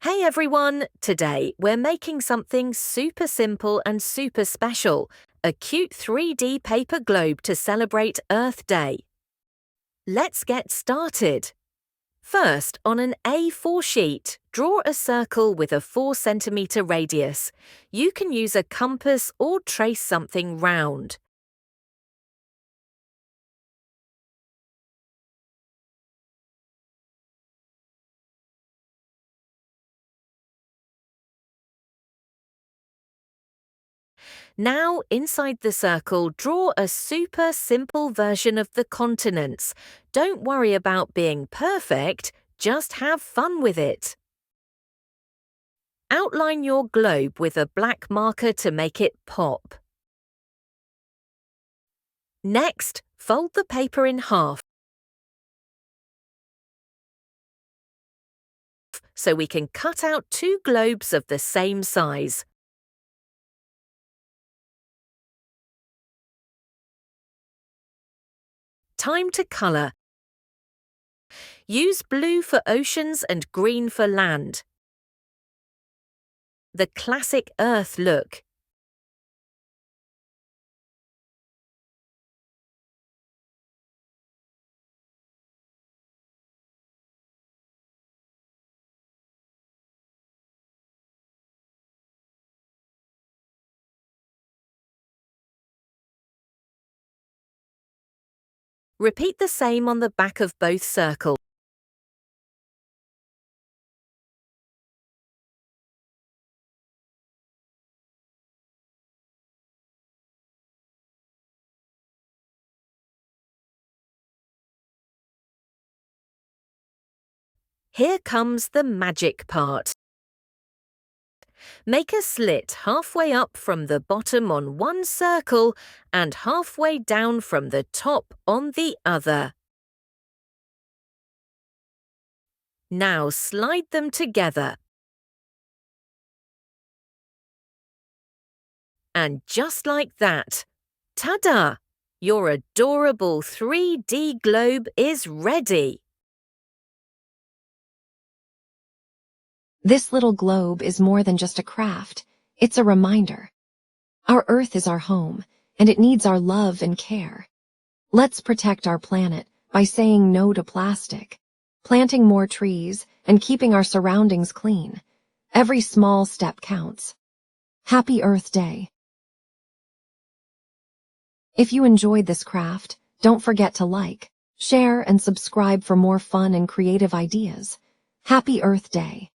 Hey everyone! Today we're making something super simple and super special, a cute 3D paper globe to celebrate Earth Day. Let's get started. First, on an A4 sheet, draw a circle with a 4 centimeter radius. You can use a compass or trace something round. Now, inside the circle, draw a super simple version of the continents. Don't worry about being perfect, just have fun with it. Outline your globe with a black marker to make it pop. Next, fold the paper in half so we can cut out 2 globes of the same size. Time to colour. Use blue for oceans and green for land. The classic Earth look. Repeat the same on the back of both circles. Here comes the magic part. Make a slit halfway up from the bottom on one circle and halfway down from the top on the other. Now slide them together. And just like that, ta-da! Your adorable 3D globe is ready. This little globe is more than just a craft. It's a reminder. Our Earth is our home, and it needs our love and care. Let's protect our planet by saying no to plastic, planting more trees, and keeping our surroundings clean. Every small step counts. Happy Earth Day. If you enjoyed this craft, don't forget to like, share, and subscribe for more fun and creative ideas. Happy Earth Day.